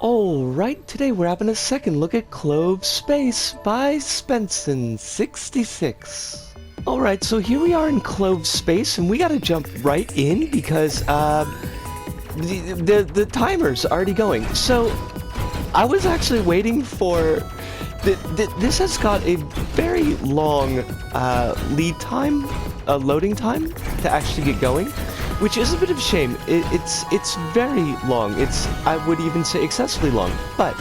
Alright, today we're having a second look at Clove Space by Spenson66. Alright, so here we are in Clove Space, and we gotta jump right in because the timer's already going. So, I was actually waiting for... This has got a very long lead time, loading time to actually get going, which is a bit of a shame. It's very long. I would even say excessively long. But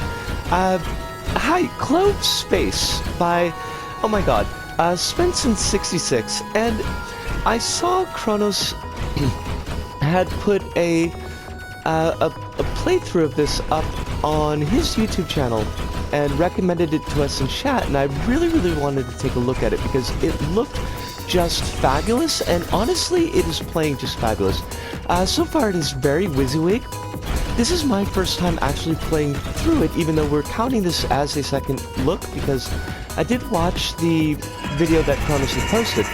hi, Clove Space by Spenson66, and I saw Kronos had put a playthrough of this up on his YouTube channel and recommended it to us in chat, and I really wanted to take a look at it because it looked just fabulous, and honestly it is playing just fabulous. So far it is very WYSIWYG. This is my first time actually playing through it, even though we're counting this as a second look because I did watch the video that Kronos had posted,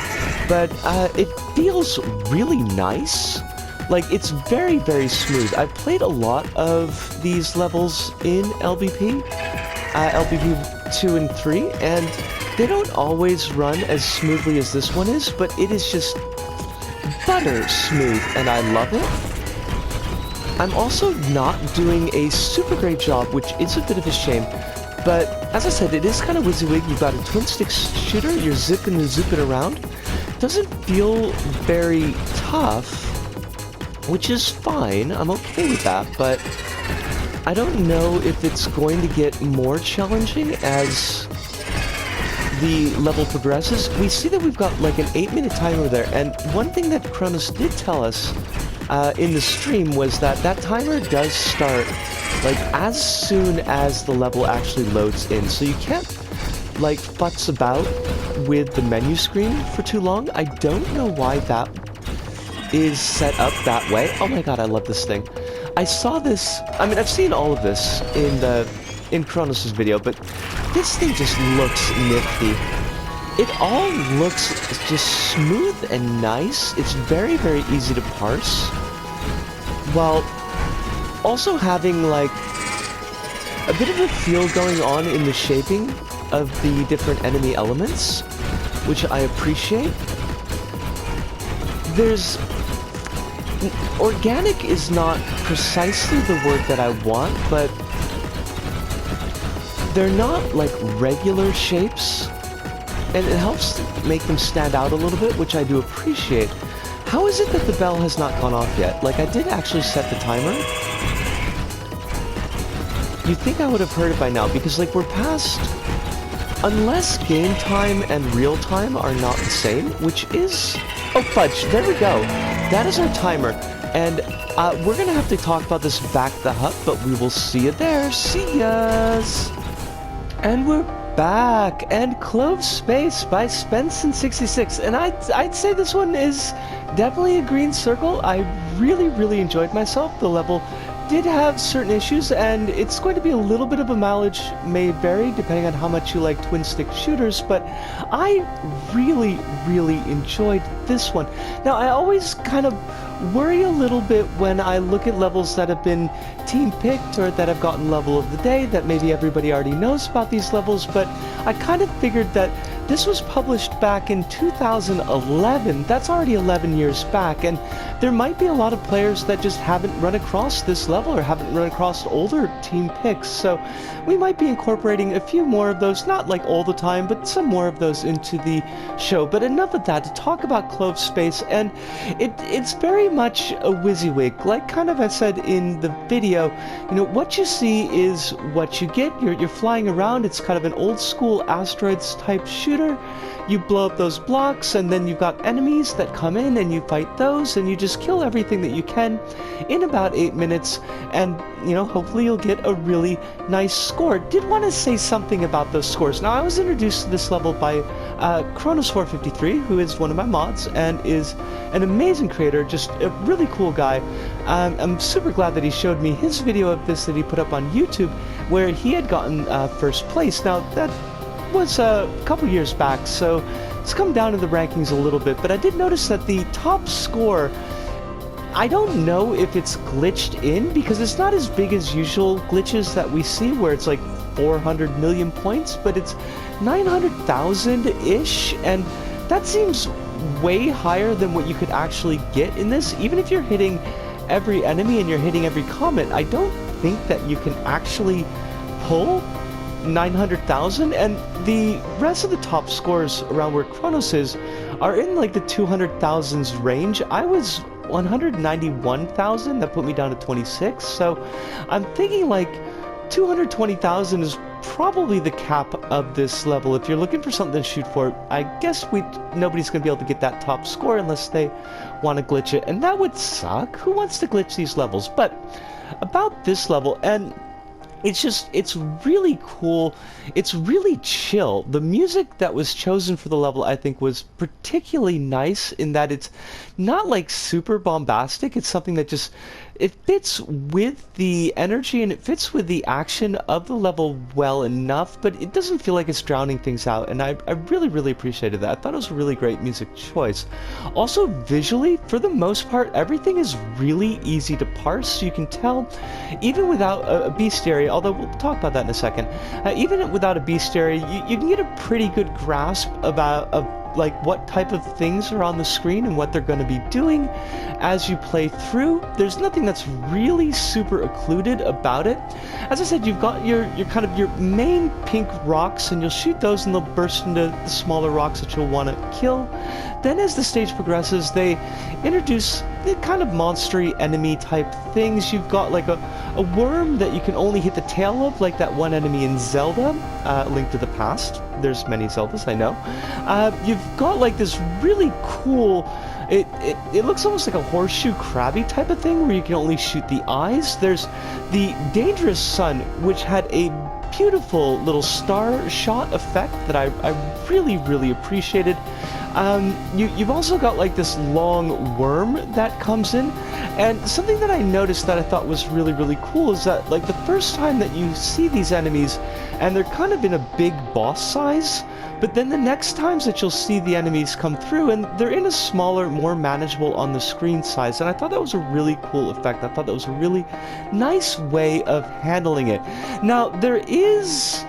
but it feels really nice. Like, it's very smooth. I've played a lot of these levels in LBP, LBP 2 and 3, and they don't always run as smoothly as this one is, but it is just butter smooth, and I love it. I'm also not doing a super great job, which is a bit of a shame, but as I said, it is kind of WYSIWYG. You've got a twin-stick shooter, you're zipping and zooping around. It doesn't feel very tough, which is fine. I'm okay with that, but I don't know if it's going to get more challenging as the level progresses. We see that we've got like an 8-minute timer there, and one thing that Kronos did tell us in the stream was that that timer does start like as soon as the level actually loads in, so you can't like futz about with the menu screen for too long. I don't know why that is set up that way. Oh my god, I love this thing. I saw this, I mean, I've seen all of this in Kronos' video, but this thing just looks nifty. It all looks just smooth and nice. It's very easy to parse, while also having like a bit of a feel going on in the shaping of the different enemy elements, which I appreciate. Organic is not precisely the word that I want, but they're not like regular shapes, and it helps make them stand out a little bit, which I do appreciate. How is it that the bell has not gone off yet? Like, I did actually set the timer. You'd think I would have heard it by now, because like we're past... Unless game time and real time are not the same, which is... Oh fudge, there we go. That is our timer, and we're gonna have to talk about this back the hut, but we will see you there. See yas! And we're back, and Clove Space by Spenson66, and I'd say this one is definitely a green circle. I really enjoyed myself. The level did have certain issues, and it's going to be a little bit of a mileage, may vary depending on how much you like twin stick shooters, but I really enjoyed this one. Now, I always kind of worry a little bit when I look at levels that have been team picked or that have gotten level of the day, that maybe everybody already knows about these levels, but I kind of figured that this was published back in 2011. That's already 11 years back, and there might be a lot of players that just haven't run across this level or haven't run across older team picks, so we might be incorporating a few more of those, not like all the time, but some more of those into the show. But enough of that, to talk about Clove Space, and it's very much a WYSIWYG. Like kind of I said in the video, you know, what you see is what you get. You're flying around. It's kind of an old school asteroids type shooter. You blow up those blocks, and then you've got enemies that come in and you fight those, and you just kill everything that you can in about 8 minutes, and you know, hopefully you'll get a really nice score. Did want to say something about those scores. Now, I was introduced to this level by Kronos453, who is one of my mods and is an amazing creator, just a really cool guy. I'm super glad that he showed me his video of this that he put up on YouTube, where he had gotten first place. Now, that was a couple years back, so it's come down in the rankings a little bit, but I did notice that the top score I don't know if it's glitched in, because it's not as big as usual glitches that we see where it's like 400 million points, but it's 900,000-ish, and that seems way higher than what you could actually get in this. Even if you're hitting every enemy and you're hitting every comet, I don't think that you can actually pull 900,000, and the rest of the top scores around where Kronos is are in like the 200,000s range. I was 191,000, that put me down to 26, so I'm thinking like 220,000 is probably the cap of this level. If you're looking for something to shoot for, I guess nobody's gonna be able to get that top score unless they want to glitch it, and that would suck. Who wants to glitch these levels? But about this level, and it's really cool, it's really chill. The music that was chosen for the level, I think, was particularly nice in that it's not like super bombastic. It's something that just, it fits with the energy and it fits with the action of the level well enough, but it doesn't feel like it's drowning things out, and I really, really appreciated that. I thought it was a really great music choice. Also, visually, for the most part, everything is really easy to parse. You can tell, even without a bestiary, although we'll talk about that in a second, even without a bestiary, you can get a pretty good grasp of like what type of things are on the screen and what they're going to be doing as you play through. There's nothing that's really super occluded about it. As I said, you've got your kind of your main pink rocks, and you'll shoot those and they'll burst into the smaller rocks that you'll want to kill. Then as the stage progresses, they introduce the kind of monstery enemy type things. You've got like a worm that you can only hit the tail of, like that one enemy in Zelda, Link to the Past. There's many Zeldas, I know. You've got like this really cool, it looks almost like a horseshoe crabby type of thing where you can only shoot the eyes. There's the Dangerous Sun, which had a beautiful little star shot effect that I really, really appreciated. You've also got like this long worm that comes in, and something that I noticed that I thought was really, really cool is that like the first time that you see these enemies, and they're kind of in a big boss size, but then the next times that you'll see the enemies come through, and they're in a smaller, more manageable on the screen size, and I thought that was a really cool effect. I thought that was a really nice way of handling it. Now, there is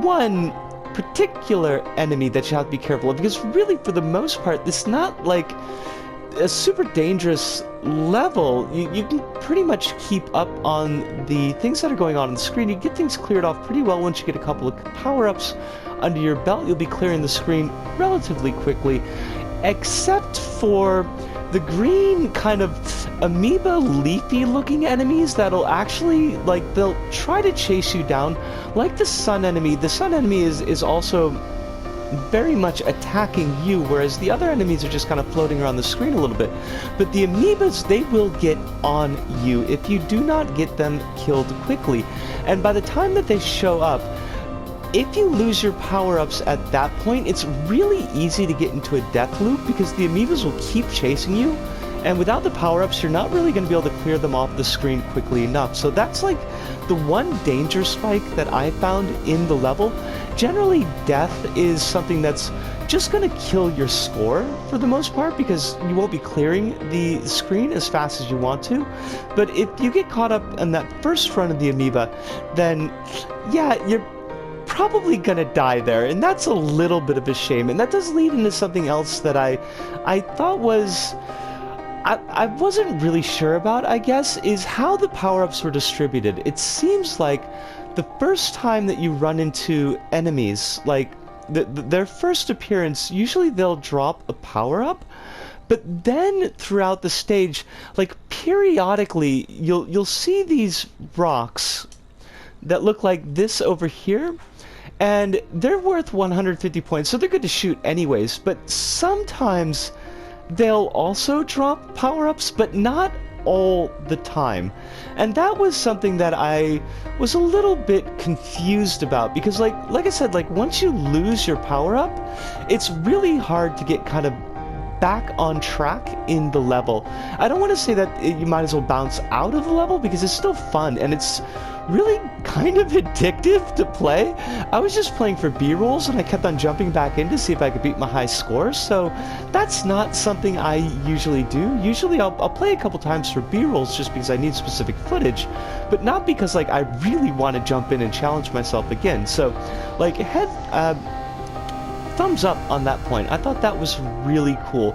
one particular enemy that you have to be careful of, because really, for the most part, it's not like a super dangerous level. You can pretty much keep up on the things that are going on the screen. You get things cleared off pretty well once you get a couple of power-ups under your belt. You'll be clearing the screen relatively quickly, except for the green kind of amoeba leafy looking enemies that'll actually, like, they'll try to chase you down, like the sun enemy. The sun enemy is also very much attacking you, whereas the other enemies are just kind of floating around the screen a little bit. But the amoebas, they will get on you if you do not get them killed quickly. And by the time that they show up, if you lose your power-ups at that point, it's really easy to get into a death loop, because the amoebas will keep chasing you, and without the power-ups, you're not really going to be able to clear them off the screen quickly enough. So that's like the one danger spike that I found in the level. Generally, death is something that's just going to kill your score for the most part, because you won't be clearing the screen as fast as you want to. But if you get caught up in that first run of the amoeba, then yeah, you're probably gonna die there, and that's a little bit of a shame. And that does lead into something else that I thought was, I wasn't really sure about, I guess, is how the power-ups were distributed. It seems like the first time that you run into enemies, like their first appearance, usually they'll drop a power-up, but then throughout the stage, like periodically, you'll see these rocks that look like this over here, and they're worth 150 points, so they're good to shoot anyways. But sometimes they'll also drop power-ups, but not all the time. And that was something that I was a little bit confused about, because like I said, like once you lose your power-up, it's really hard to get kind of back on track in the level. I don't want to say that you might as well bounce out of the level because it's still fun and it's really kind of addictive to play. I was just playing for B-rolls and I kept on jumping back in to see if I could beat my high score, so that's not something I usually do. Usually I'll play a couple times for B-rolls just because I need specific footage, but not because like I really want to jump in and challenge myself again. So like thumbs up on that point. I thought that was really cool.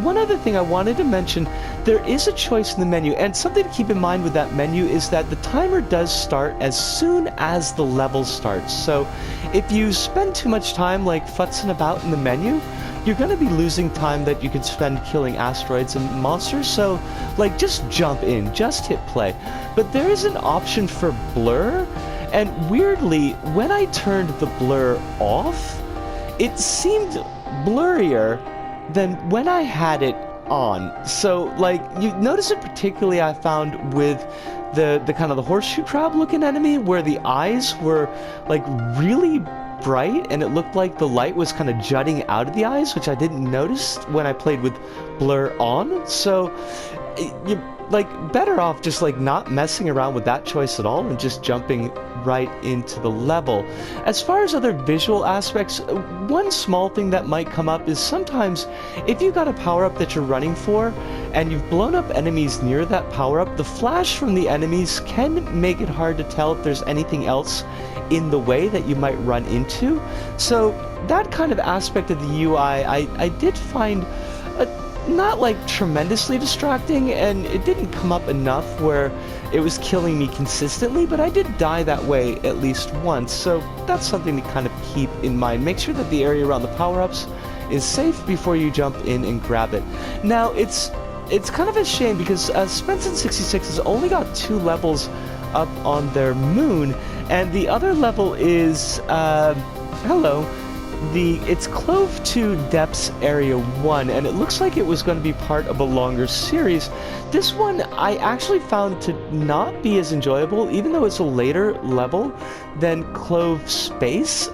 One other thing I wanted to mention, there is a choice in the menu, and something to keep in mind with that menu is that the timer does start as soon as the level starts. So if you spend too much time like futzing about in the menu, you're going to be losing time that you could spend killing asteroids and monsters, so like just jump in, just hit play. But there is an option for blur, and weirdly, when I turned the blur off, it seemed blurrier than when I had it on. So, like, you notice it particularly I found with the kind of the horseshoe crab looking enemy, where the eyes were, like, really bright, and it looked like the light was kind of jutting out of the eyes, which I didn't notice when I played with blur on. So, you like better off just like not messing around with that choice at all and just jumping right into the level. As far as other visual aspects, one small thing that might come up is sometimes if you got a power-up that you're running for and you've blown up enemies near that power-up, the flash from the enemies can make it hard to tell if there's anything else in the way that you might run into. So that kind of aspect of the UI I did find not like tremendously distracting, and it didn't come up enough where it was killing me consistently, but I did die that way at least once, so that's something to kind of keep in mind. Make sure that the area around the power-ups is safe before you jump in and grab it. Now, it's kind of a shame because Spenson66 has only got 2 levels up on their moon, and the other level is, it's Clove 2 Depths Area 1, and it looks like it was going to be part of a longer series. This one I actually found to not be as enjoyable, even though it's a later level than Clove Space.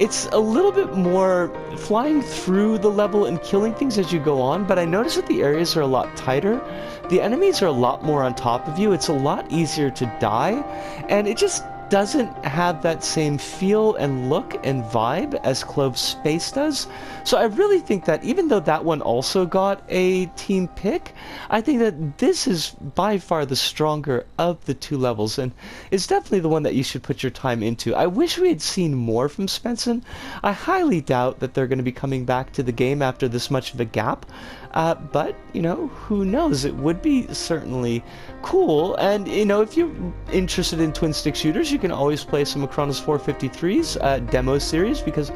It's a little bit more flying through the level and killing things as you go on, but I noticed that the areas are a lot tighter. The enemies are a lot more on top of you. It's a lot easier to die, and it just doesn't have that same feel and look and vibe as Clove Space does. So I really think that even though that one also got a team pick, I think that this is by far the stronger of the 2 levels, and it's definitely the one that you should put your time into. I wish we had seen more from Spenson. I highly doubt that they're going to be coming back to the game after this much of a gap. But, you know, who knows? It would be certainly cool. And, you know, if you're interested in twin stick shooters, you can always play some Acronis 453's demo series, because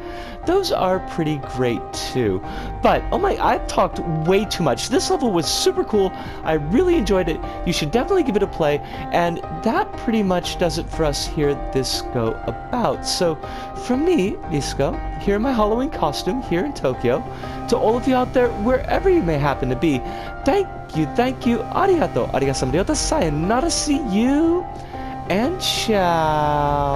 those are pretty great too. But, oh my, I've talked way too much. This level was super cool. I really enjoyed it. You should definitely give it a play. And that pretty much does it for us here at This Go About. So, from me, Disco, here in my Halloween costume here in Tokyo, to all of you out there, wherever you may happen to be, thank you, arigato, sayonara, see you, and ciao.